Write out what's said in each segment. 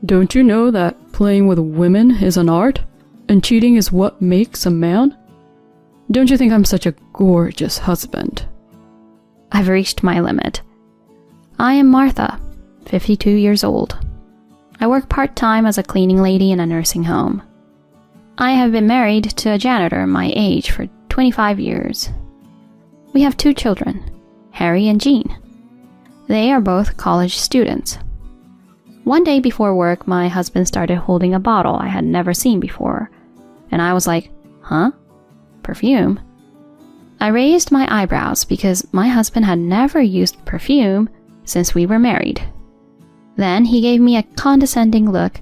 Don't you know that playing with women is an art, and cheating is what makes a man? Don't you think I'm such a gorgeous husband? I've reached my limit. I am Martha, 52 years old. I work part-time as a cleaning lady in a nursing home. I have been married to a janitor my age for 25 years. We have 2 children, Harry and Jean. They are both college students. One day before work, my husband started holding a bottle I had never seen before, and I was like, huh? Perfume? I raised my eyebrows because my husband had never used perfume since we were married. Then he gave me a condescending look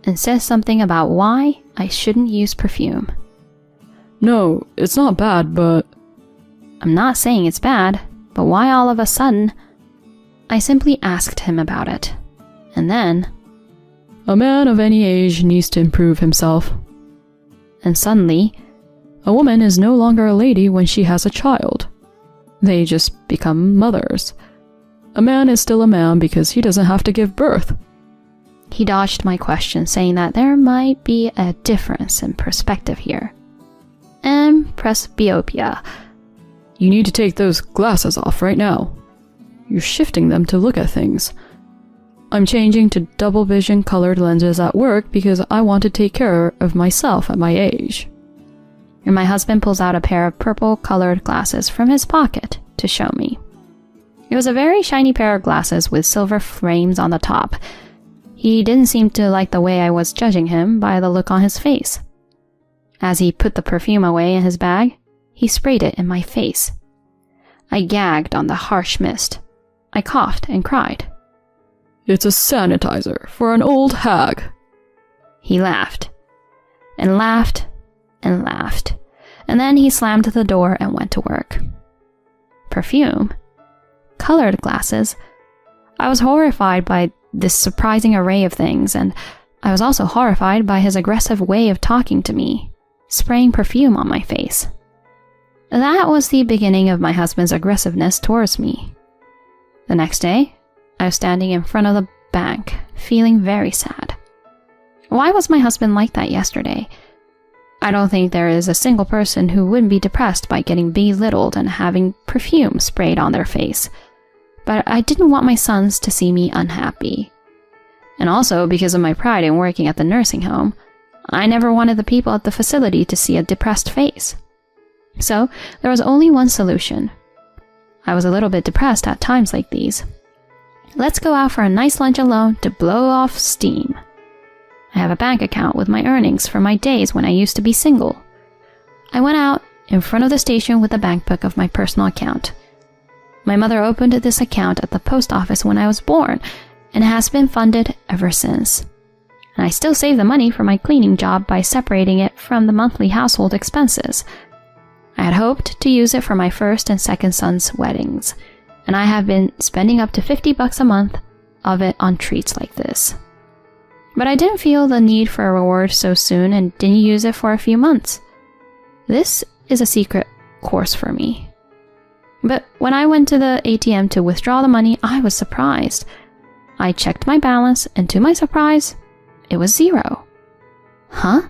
and said something about why I shouldn't use perfume. No, it's not bad, but... I'm not saying it's bad, but why all of a sudden? I simply asked him about it. And then... A man of any age needs to improve himself. And suddenly... A woman is no longer a lady when she has a child. They just become mothers. A man is still a man because he doesn't have to give birth. He dodged my question, saying that there might be a difference in perspective here. And presbyopia. You need to take those glasses off right now. You're shifting them to look at things. I'm changing to double vision colored lenses at work because I want to take care of myself at my age. And my husband pulls out a pair of purple colored glasses from his pocket to show me. It was a very shiny pair of glasses with silver frames on the top. He didn't seem to like the way I was judging him by the look on his face. As he put the perfume away in his bag, he sprayed it in my face. I gagged on the harsh mist. I coughed and cried. It's a sanitizer for an old hag. He laughed, and laughed, and laughed, and then he slammed the door and went to work. Perfume? Colored glasses? I was horrified by this surprising array of things, and I was also horrified by his aggressive way of talking to me, spraying perfume on my face. That was the beginning of my husband's aggressiveness towards me. The next day, I was standing in front of the bank, feeling very sad. Why was my husband like that yesterday? I don't think there is a single person who wouldn't be depressed by getting belittled and having perfume sprayed on their face. But I didn't want my sons to see me unhappy. And also, because of my pride in working at the nursing home, I never wanted the people at the facility to see a depressed face. So, there was only one solution. I was a little bit depressed at times like these. Let's go out for a nice lunch alone to blow off steam. I have a bank account with my earnings from my days when I used to be single. I went out in front of the station with the bank book of my personal account. My mother opened this account at the post office when I was born, and it has been funded ever since. And I still save the money for my cleaning job by separating it from the monthly household expenses. I had hoped to use it for my first and second son's weddings, and I have been spending up to $50 a month of it on treats like this. But I didn't feel the need for a reward so soon and didn't use it for a few months. This is a secret course for me. But when I went to the ATM to withdraw the money, I was surprised. I checked my balance, and to my surprise, it was 0. Huh?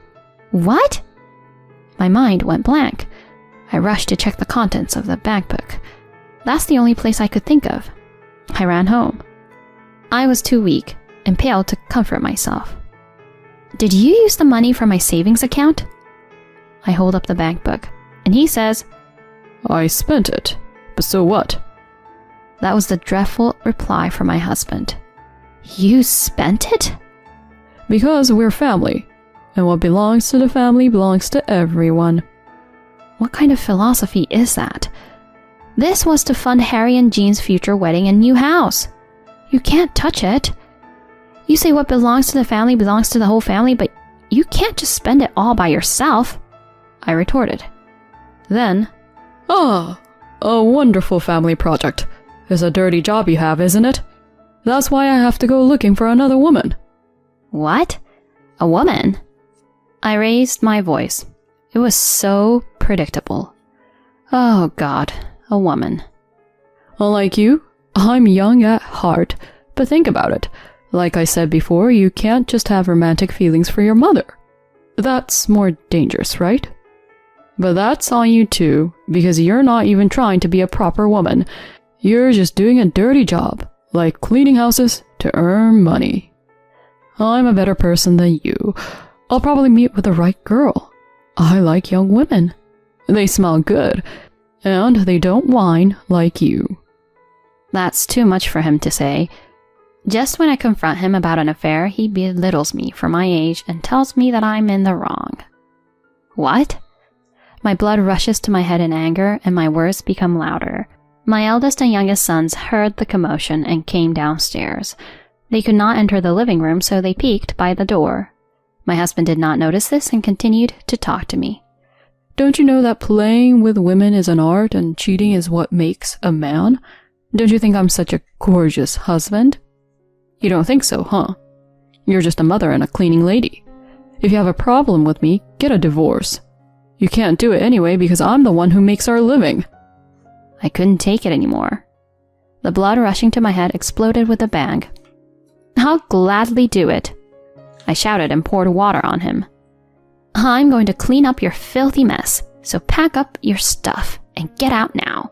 What? My mind went blank. I rushed to check the contents of the bank book. That's the only place I could think of. I ran home. I was too weak and pale to comfort myself. Did you use the money from my savings account? I hold up the bank book, and he says, I spent it, but so what? That was the dreadful reply from my husband. You spent it? Because we're family, and what belongs to the family belongs to everyone. What kind of philosophy is that? This was to fund Harry and Jean's future wedding and new house. You can't touch it. You say what belongs to the family belongs to the whole family, but you can't just spend it all by yourself, I retorted. Then, a wonderful family project. It's a dirty job you have, isn't it? That's why I have to go looking for another woman. What? A woman? I raised my voice. It was so predictable. Oh God, a woman. Unlike you, I'm young at heart, but think about it. Like I said before, you can't just have romantic feelings for your mother. That's more dangerous, right? But that's on you too, because you're not even trying to be a proper woman. You're just doing a dirty job, like cleaning houses to earn money. I'm a better person than you. I'll probably meet with the right girl. I like young women. They smell good, and they don't whine like you. That's too much for him to say. Just when I confront him about an affair, he belittles me for my age and tells me that I'm in the wrong. What? My blood rushes to my head in anger, and my words become louder. My eldest and youngest sons heard the commotion and came downstairs. They could not enter the living room, so they peeked by the door. My husband did not notice this and continued to talk to me. Don't you know that playing with women is an art and cheating is what makes a man? Don't you think I'm such a gorgeous husband? You don't think so, huh? You're just a mother and a cleaning lady. If you have a problem with me, get a divorce. You can't do it anyway because I'm the one who makes our living. I couldn't take it anymore. The blood rushing to my head exploded with a bang. I'll gladly do it, I shouted and poured water on him. I'm going to clean up your filthy mess, so pack up your stuff and get out now.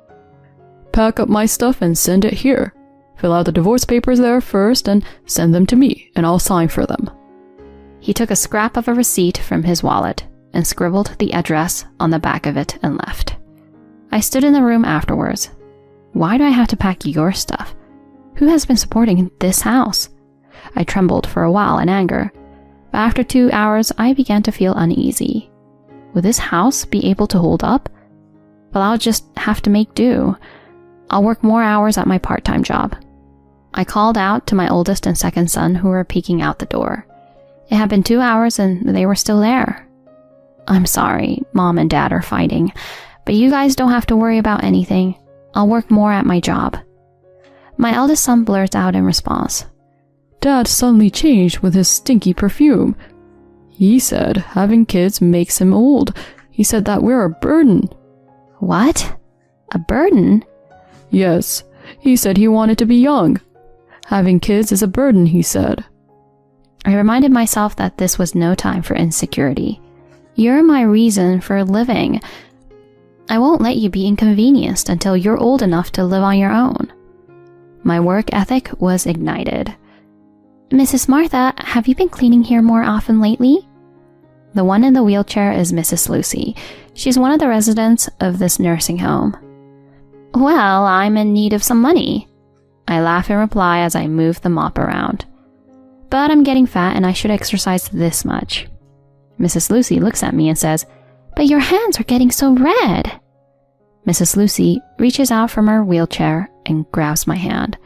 Pack up my stuff and send it here. Fill out the divorce papers there first and send them to me, and I'll sign for them. He took a scrap of a receipt from his wallet and scribbled the address on the back of it and left. I stood in the room afterwards. Why do I have to pack your stuff? Who has been supporting this house? I trembled for a while in anger, but after 2 hours I began to feel uneasy. Would this house be able to hold up? Well, I'll just have to make do. I'll work more hours at my part-time job. I called out to my oldest and second son who were peeking out the door. It had been 2 hours and they were still there. I'm sorry, Mom and Dad are fighting, but you guys don't have to worry about anything. I'll work more at my job. My eldest son blurts out in response. Dad suddenly changed with his stinky perfume. He said having kids makes him old. He said that we're a burden. What? A burden? Yes, he said he wanted to be young. Having kids is a burden, he said. I reminded myself that this was no time for insecurity. You're my reason for living. I won't let you be inconvenienced until you're old enough to live on your own. My work ethic was ignited. Mrs. Martha, have you been cleaning here more often lately? The one in the wheelchair is Mrs. Lucy. She's one of the residents of this nursing home. Well, I'm in need of some money. I laugh in reply as I move the mop around. But I'm getting fat and I should exercise this much. Mrs. Lucy looks at me and says, But your hands are getting so red. Mrs. Lucy reaches out from her wheelchair and grabs my hand.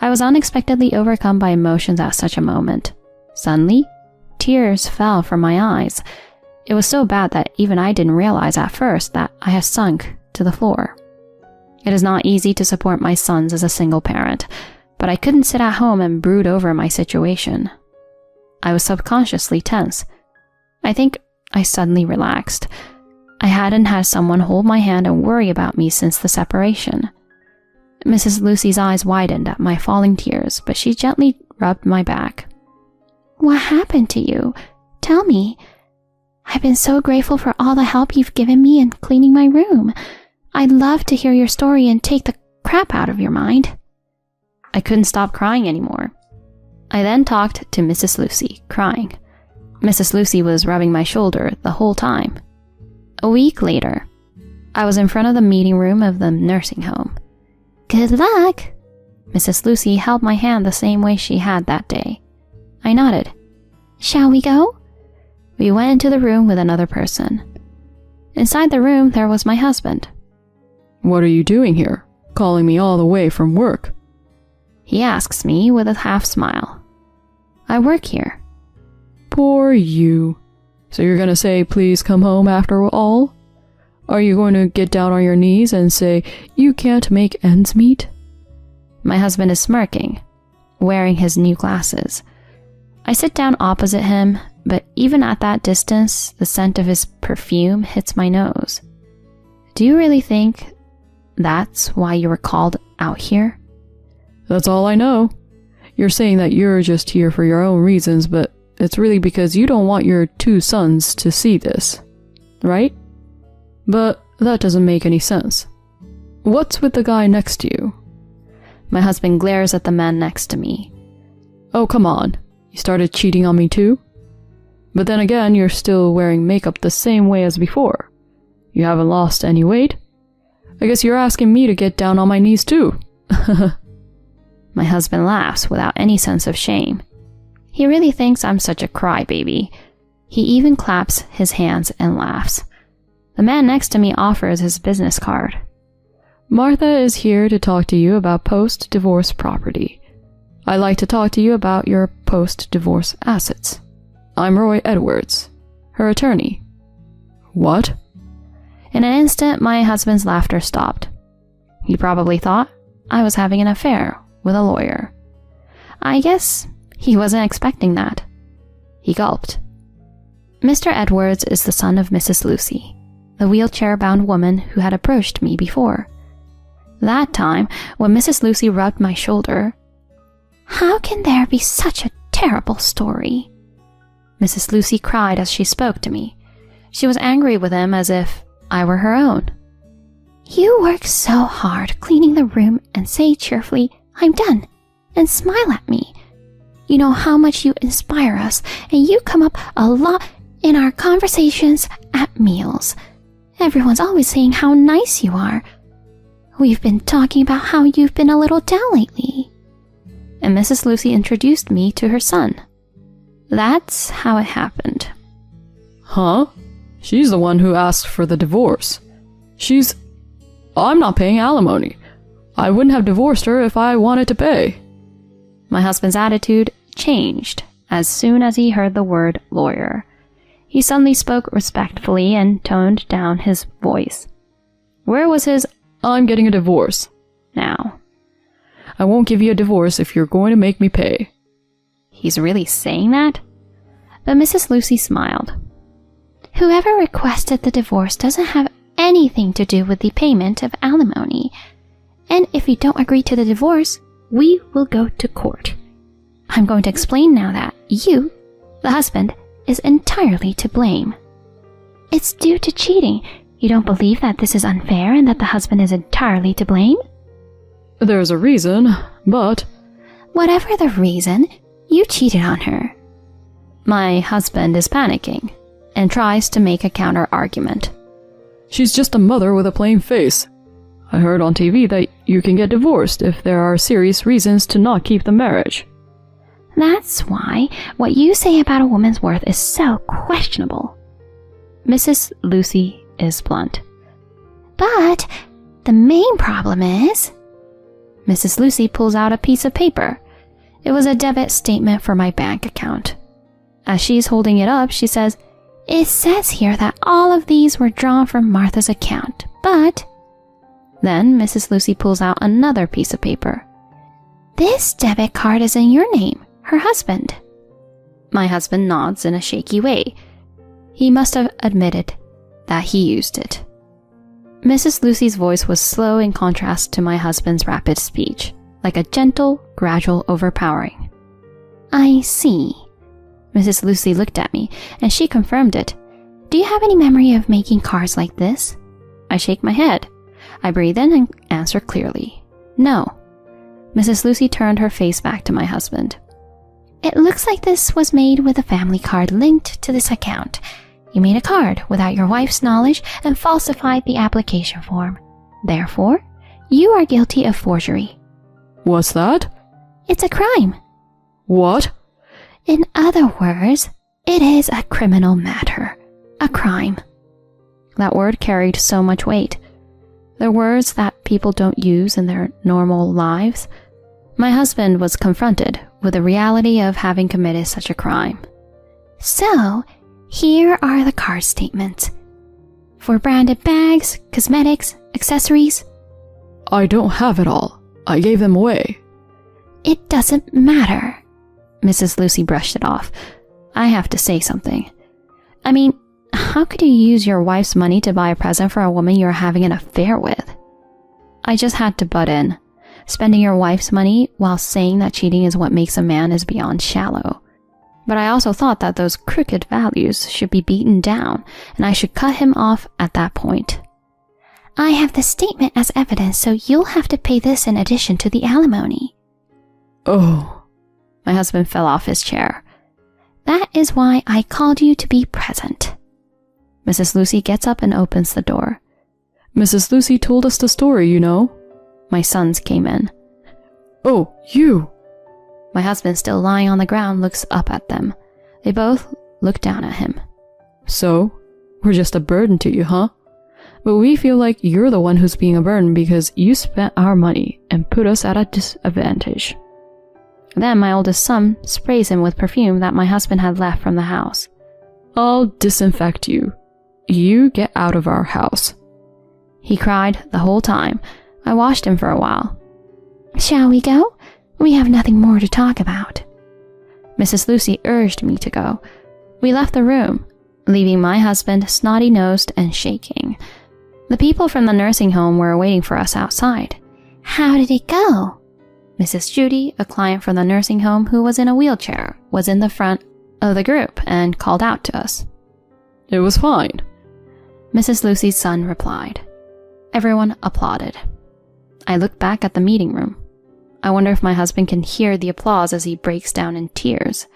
I was unexpectedly overcome by emotions at such a moment. Suddenly, tears fell from my eyes. It was so bad that even I didn't realize at first that I had sunk to the floor. It is not easy to support my sons as a single parent, but I couldn't sit at home and brood over my situation. I was subconsciously tense. I think I suddenly relaxed. I hadn't had someone hold my hand and worry about me since the separation. Mrs. Lucy's eyes widened at my falling tears, but she gently rubbed my back. What happened to you? Tell me. I've been so grateful for all the help you've given me in cleaning my room. I'd love to hear your story and take the crap out of your mind. I couldn't stop crying anymore. I then talked to Mrs. Lucy, crying. Mrs. Lucy was rubbing my shoulder the whole time. A week later, I was in front of the meeting room of the nursing home. Good luck! Mrs. Lucy held my hand the same way she had that day. I nodded. Shall we go? We went into the room with another person. Inside the room, there was my husband. What are you doing here, calling me all the way from work? He asks me with a half smile. I work here. Poor you. So you're going to say, please come home after all? Are you going to get down on your knees and say, you can't make ends meet? My husband is smirking, wearing his new glasses. I sit down opposite him, but even at that distance, the scent of his perfume hits my nose. Do you really think that's why you were called out here? That's all I know. You're saying that you're just here for your own reasons, but it's really because you don't want your 2 sons to see this, right? But that doesn't make any sense. What's with the guy next to you? My husband glares at the man next to me. Oh, come on. You started cheating on me too? But then again, you're still wearing makeup the same way as before. You haven't lost any weight? I guess you're asking me to get down on my knees too. My husband laughs without any sense of shame. He really thinks I'm such a crybaby. He even claps his hands and laughs. The man next to me offers his business card. Martha is here to talk to you about post-divorce property. I'd like to talk to you about your post-divorce assets. I'm Roy Edwards, her attorney. What? In an instant, my husband's laughter stopped. He probably thought I was having an affair with a lawyer. I guess he wasn't expecting that. He gulped. Mr. Edwards is the son of Mrs. Lucy, the wheelchair-bound woman who had approached me before. That time, when Mrs. Lucy rubbed my shoulder, "How can there be such a terrible story?" Mrs. Lucy cried as she spoke to me. She was angry with him as if I were her own. "You work so hard cleaning the room and say cheerfully, 'I'm done,' and smile at me. You know how much you inspire us, and you come up a lot in our conversations at meals. Everyone's always saying how nice you are. We've been talking about how you've been a little down lately." And Mrs. Lucy introduced me to her son. That's how it happened. Huh? She's the one who asked for the divorce. I'm not paying alimony. I wouldn't have divorced her if I wanted to pay. My husband's attitude changed as soon as he heard the word lawyer. He suddenly spoke respectfully and toned down his voice. Where was his "I'm getting a divorce" now? I won't give you a divorce if you're going to make me pay. He's really saying that? But Mrs. Lucy smiled. Whoever requested the divorce doesn't have anything to do with the payment of alimony. And if you don't agree to the divorce, we will go to court. I'm going to explain now that you, the husband, is entirely to blame. It's due to cheating. You don't believe that this is unfair and that the husband is entirely to blame? There's a reason, but... Whatever the reason, you cheated on her. My husband is panicking and tries to make a counter-argument. She's just a mother with a plain face. I heard on TV that you can get divorced if there are serious reasons to not keep the marriage. That's why what you say about a woman's worth is so questionable. Mrs. Lucy is blunt. But the main problem is... Mrs. Lucy pulls out a piece of paper. It was a debit statement for my bank account. As she's holding it up, she says, "It says here that all of these were drawn from Martha's account, but..." Then Mrs. Lucy pulls out another piece of paper. "This debit card is in your name, her husband." My husband nods in a shaky way. He must have admitted that he used it. Mrs. Lucy's voice was slow in contrast to my husband's rapid speech, like a gentle, gradual overpowering. "I see." Mrs. Lucy looked at me, and she confirmed it. "Do you have any memory of making cards like this?" I shake my head. I breathe in and answer clearly. "No." Mrs. Lucy turned her face back to my husband. "It looks like this was made with a family card linked to this account. You made a card without your wife's knowledge and falsified the application form. Therefore, you are guilty of forgery." What's that? "It's a crime." What? "In other words, it is a criminal matter. A crime." That word carried so much weight. They're words that people don't use in their normal lives. My husband was confronted with the reality of having committed such a crime. "So, here are the card statements. For branded bags, cosmetics, accessories." I don't have it all. I gave them away. "It doesn't matter." Mrs. Lucy brushed it off. I have to say something. I mean, how could you use your wife's money to buy a present for a woman you're having an affair with? I just had to butt in. Spending your wife's money while saying that cheating is what makes a man is beyond shallow. But I also thought that those crooked values should be beaten down, and I should cut him off at that point. I have the statement as evidence, so you'll have to pay this in addition to the alimony. Oh. My husband fell off his chair. That is why I called you to be present. Mrs. Lucy gets up and opens the door. Mrs. Lucy told us the story, you know. My sons came in. Oh, you! My husband, still lying on the ground, looks up at them. They both look down at him. So, we're just a burden to you, huh? But we feel like you're the one who's being a burden because you spent our money and put us at a disadvantage. Then my oldest son sprays him with perfume that my husband had left from the house. I'll disinfect you. You get out of our house. He cried the whole time. I watched him for a while. Shall we go? We have nothing more to talk about. Mrs. Lucy urged me to go. We left the room, leaving my husband snotty-nosed and shaking. The people from the nursing home were waiting for us outside. How did it go? Mrs. Judy, a client from the nursing home who was in a wheelchair, was in the front of the group and called out to us. It was fine. Mrs. Lucy's son replied. Everyone applauded. I looked back at the meeting room. I wonder if my husband can hear the applause as he breaks down in tears.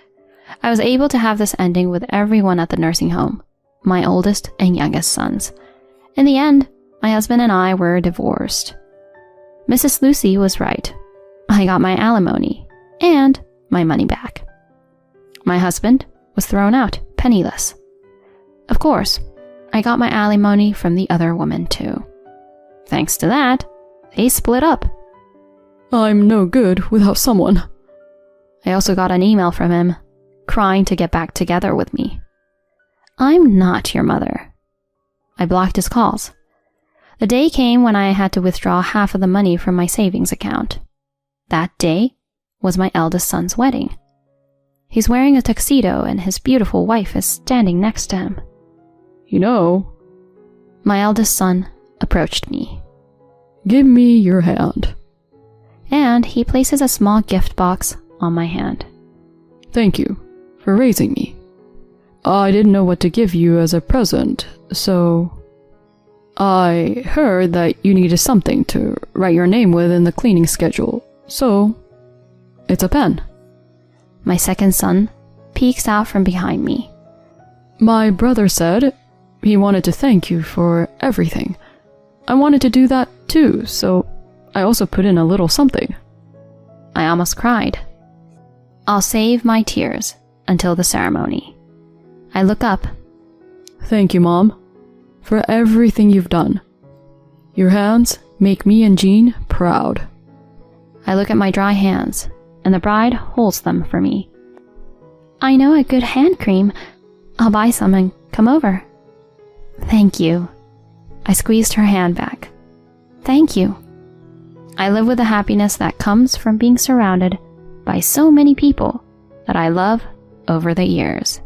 I was able to have this ending with everyone at the nursing home, my oldest and youngest sons. In the end, my husband and I were divorced. Mrs. Lucy was right. I got my alimony and my money back. My husband was thrown out, penniless. Of course, I got my alimony from the other woman too. Thanks to that, they split up. I'm no good without someone. I also got an email from him, crying to get back together with me. I'm not your mother. I blocked his calls. The day came when I had to withdraw half of the money from my savings account. That day was my eldest son's wedding. He's wearing a tuxedo and his beautiful wife is standing next to him. You know, my eldest son approached me. Give me your hand. And he places a small gift box on my hand. Thank you for raising me. I didn't know what to give you as a present, so I heard that you needed something to write your name with in the cleaning schedule, so it's a pen. My second son peeks out from behind me. My brother said he wanted to thank you for everything. I wanted to do that too, so I also put in a little something. I almost cried. I'll save my tears until the ceremony. I look up. Thank you, Mom, for everything you've done. Your hands make me and Jean proud. I look at my dry hands, and the bride holds them for me. I know a good hand cream. I'll buy some and come over. Thank you. I squeezed her hand back. Thank you. I live with the happiness that comes from being surrounded by so many people that I love over the years.